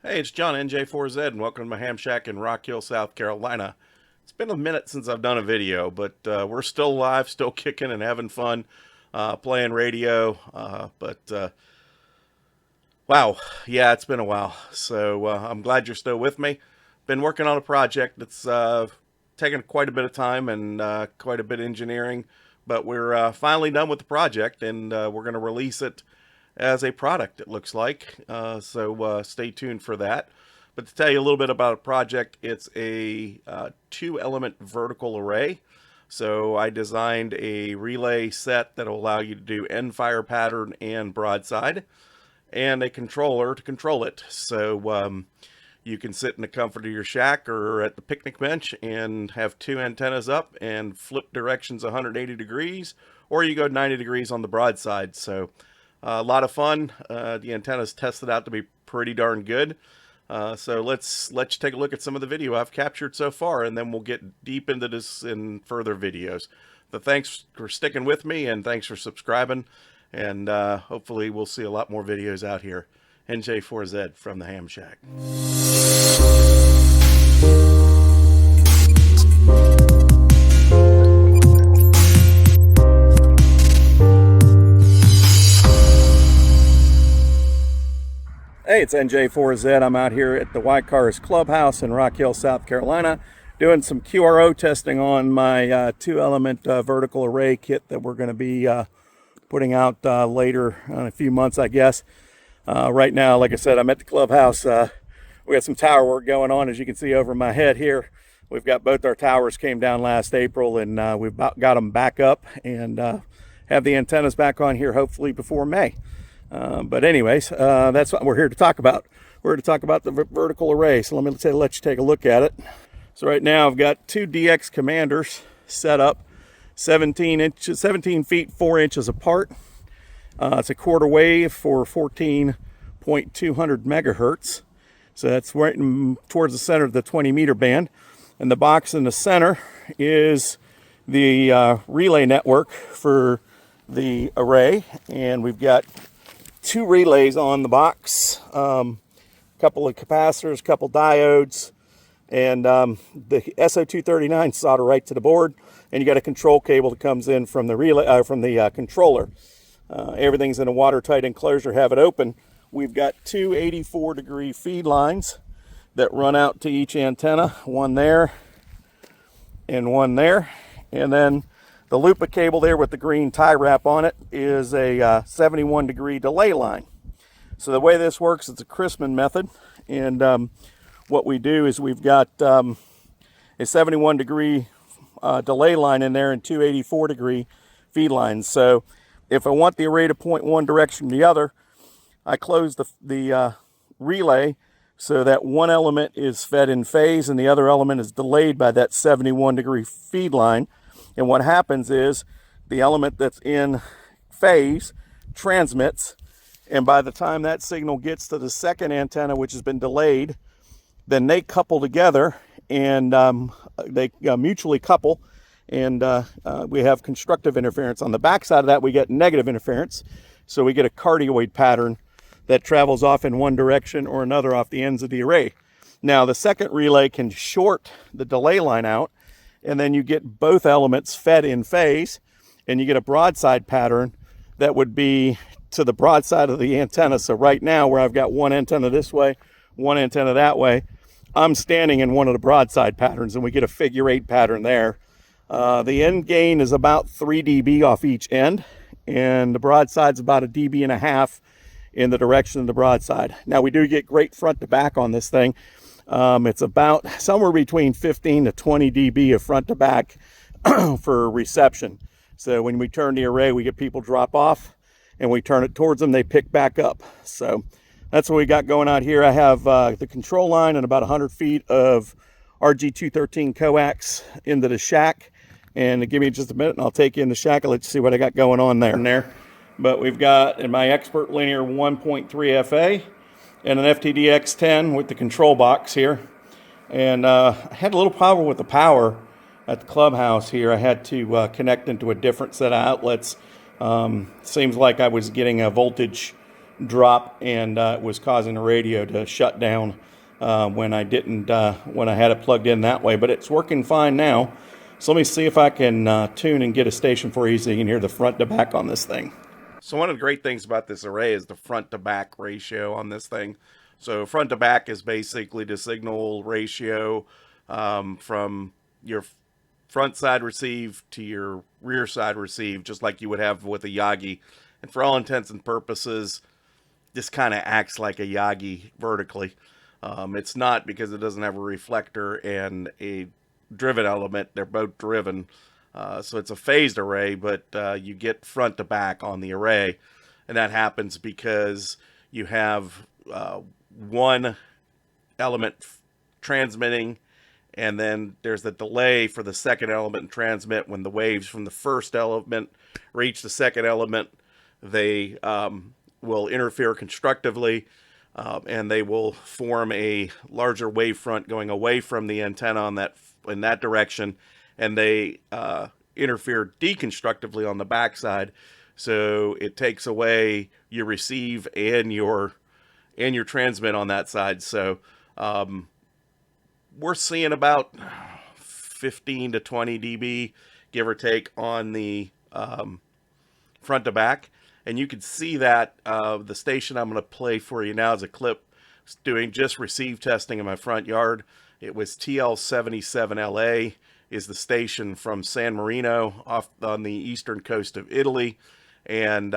Hey, it's John NJ4Z, and welcome to my ham shack in Rock Hill, South Carolina. It's been a minute since I've done a video, but we're still alive, still kicking and having fun, playing radio. Wow, yeah, it's been a while. So I'm glad you're still with me. Been working on a project that's taken quite a bit of time and quite a bit of engineering, but we're finally done with the project, and we're going to release it as a product, it looks like. So stay tuned for that. But to tell you a little bit about a project, it's a two-element vertical array. So I designed a relay set that will allow you to do end fire pattern and broadside, and a controller to control it. So you can sit in the comfort of your shack or at the picnic bench and have two antennas up and flip directions 180 degrees, or you go 90 degrees on the broadside. So a lot of fun. The antennas tested out to be pretty darn good. So let's take a look at some of the video I've captured so far, and then we'll get deep into this in further videos. But thanks for sticking with me, and thanks for subscribing. And hopefully we'll see a lot more videos out here. NJ4Z from the Ham Shack. Hey, it's NJ4Z. I'm out here at the White Cars Clubhouse in Rock Hill, South Carolina, doing some QRO testing on my two-element vertical array kit that we're going to be putting out later in a few months, I guess. Right now, like I said, I'm at the clubhouse. We got some tower work going on, as you can see over my head here. We've got both our towers came down last April, and we've got them back up and have the antennas back on here hopefully before May. But anyways, that's what we're here to talk about. We're here to talk about the vertical array. So let you take a look at it. So right now I've got two DX commanders set up 17 feet 4 inches apart. It's a quarter wave for 14.200 megahertz. So that's right towards the center of the 20 meter band. And the box in the center is the relay network for the array. And we've got two relays on the box, couple of capacitors, couple diodes, and the SO239 solder right to the board. And you got a control cable that comes in from the relay, from the controller. Everything's in a watertight enclosure, have it open. We've got two 84-degree feed lines that run out to each antenna, one there and one there. And then the loop of cable there with the green tie wrap on it is a 71-degree delay line. So the way this works, it's a Chrisman method. And what we do is we've got a 71-degree delay line in there and two 84-degree feed lines. So if I want the array to point one direction or the other, I close the relay so that one element is fed in phase and the other element is delayed by that 71-degree feed line. And what happens is the element that's in phase transmits, and by the time that signal gets to the second antenna, which has been delayed, then they couple together and they mutually couple, and we have constructive interference. On the back side of that, we get negative interference. So we get a cardioid pattern that travels off in one direction or another off the ends of the array. Now, the second relay can short the delay line out, and then you get both elements fed in phase, and you get a broadside pattern that would be to the broadside of the antenna. So right now, where I've got one antenna this way, one antenna that way, I'm standing in one of the broadside patterns, and we get a figure 8 pattern there. The end gain is about 3 dB off each end, and the broadside's about 1.5 dB in the direction of the broadside. Now, we do get great front to back on this thing. It's about somewhere between 15 to 20 dB of front to back for reception. So when we turn the array, we get people drop off, and we turn it towards them, they pick back up. So that's what we got going on here. I have the control line and about 100 feet of RG213 coax into the shack. And give me just a minute and I'll take you in the shack and let you see what I got going on there. But we've got in my expert linear 1.3 FA and an FTDX10 with the control box here. And I had a little problem with the power at the clubhouse here. I had to connect into a different set of outlets. Seems like I was getting a voltage drop, and it was causing the radio to shut down when I had it plugged in that way. But it's working fine now. So let me see if I can tune and get a station for you so you can hear the front to back on this thing. So one of the great things about this array is the front to back ratio on this thing. So front to back is basically the signal ratio from your front side receive to your rear side receive, just like you would have with a Yagi. And for all intents and purposes, this kind of acts like a Yagi vertically. It's not, because it doesn't have a reflector and a driven element. They're both driven. So it's a phased array, but you get front to back on the array. And that happens because you have one element transmitting, and then there's the delay for the second element to transmit. When the waves from the first element reach the second element, they will interfere constructively, and they will form a larger wavefront going away from the antenna in that direction, and they interfere deconstructively on the backside. So it takes away your receive and your transmit on that side. So we're seeing about 15 to 20 dB, give or take, on the front to back. And you can see that the station I'm going to play for you now is a clip doing just receive testing in my front yard. It was TL77LA is the station from San Marino off on the eastern coast of Italy. And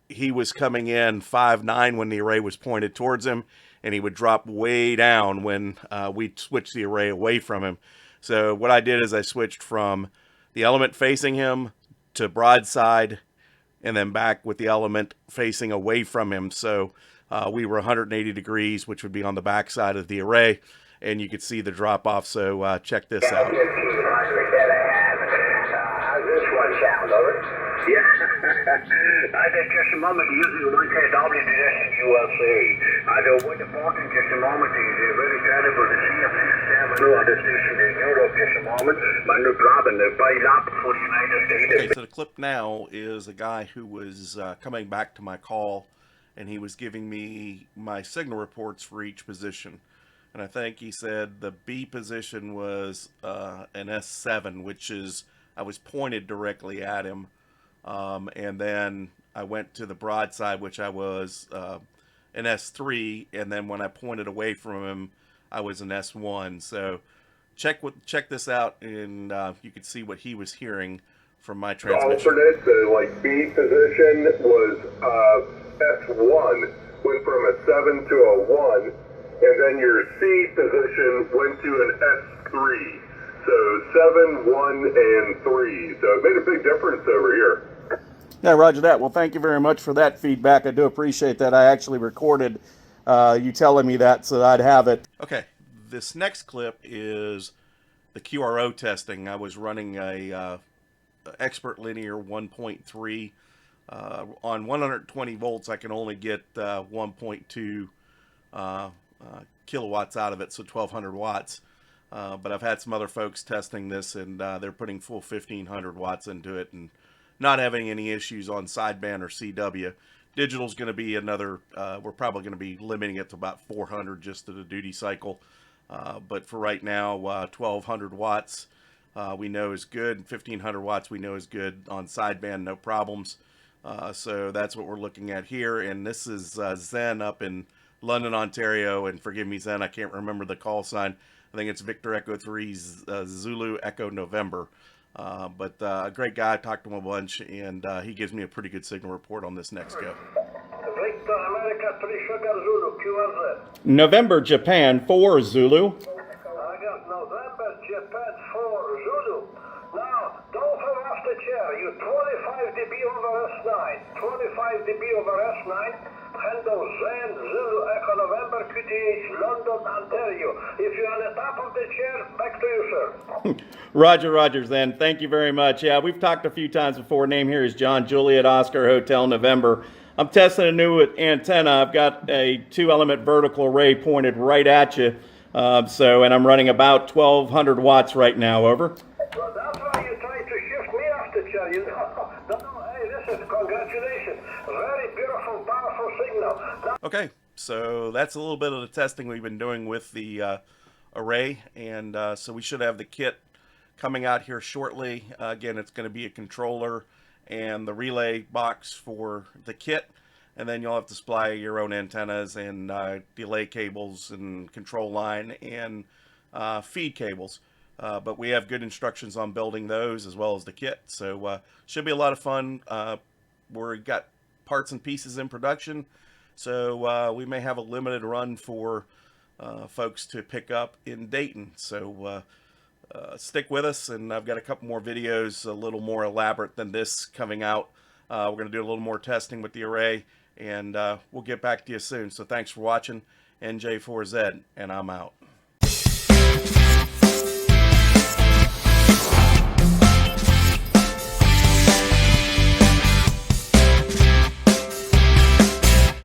he was coming in 5.9 when the array was pointed towards him, and he would drop way down when we switched the array away from him. So what I did is I switched from the element facing him to broadside, and then back with the element facing away from him. So we were 180 degrees, which would be on the back side of the array, and you could see the drop off. So check this out. How's this one sound, over? Yeah. I did just a moment using 1KW position ULC. I do wait important just a moment. It's very terrible to see a Avenue on the station in Europe just a moment. My new problem, the bail-up for the United States. Okay, so the clip now is a guy who was coming back to my call, and he was giving me my signal reports for each position. And I think he said the B position was an S7, which is, I was pointed directly at him. And then I went to the broadside, which I was an S3, and then when I pointed away from him, I was an S1. So check this out, and you can see what he was hearing from my transmission. Alternate, the B position was S1, went from a 7 to a 1, and then your C position went to an S3. So 7, 1, and 3. So it made a big difference over here. Yeah, roger that. Well, thank you very much for that feedback. I do appreciate that. I actually recorded you telling me that so that I'd have it. Okay, this next clip is the QRO testing. I was running a Expert Linear 1.3. On 120 volts, I can only get 1.2 kilowatts out of it, so 1,200 watts. But I've had some other folks testing this, and they're putting full 1,500 watts into it and not having any issues on sideband or CW. Digital's going to be another, we're probably going to be limiting it to about 400 just to the duty cycle. But for right now, 1,200 watts we know is good. 1,500 watts we know is good on sideband, no problems. So that's what we're looking at here. And this is Zen up in London, Ontario. And forgive me, Zen, I can't remember the call sign. I think it's Victor Echo 3 Zulu Echo November. But a great guy. I talked to him a bunch, and he gives me a pretty good signal report on this next go. Victor America 3 Sugar Zulu, QRZ. November Japan 4 Zulu. I got November Japan 4 Zulu. Now, don't fall off the chair. You 25 dB over S9. 25 dB over S9. Handle Zen Zulu Echo November QTH London, Ontario. If you're on the top of the chair, back to you, sir. Roger, Zen. Thank you very much. Yeah, we've talked a few times before. Name here is John Juliet Oscar Hotel November. I'm testing a new antenna. I've got a 2-element vertical array pointed right at you. And I'm running about 1,200 watts right now. Over. Well, that's why you try to shift me off the chair, you know. No, hey, listen, congratulations. Very beautiful, powerful signal. Okay, so that's a little bit of the testing we've been doing with the array, and so we should have the kit coming out here shortly. Again, it's going to be a controller and the relay box for the kit, and then you'll have to supply your own antennas and delay cables and control line and feed cables. But we have good instructions on building those as well as the kit, so should be a lot of fun. We've got parts and pieces in production, so we may have a limited run for folks to pick up in Dayton. So stick with us, and I've got a couple more videos a little more elaborate than this coming out. We're going to do a little more testing with the array, and we'll get back to you soon. So thanks for watching. NJ4Z, and I'm out.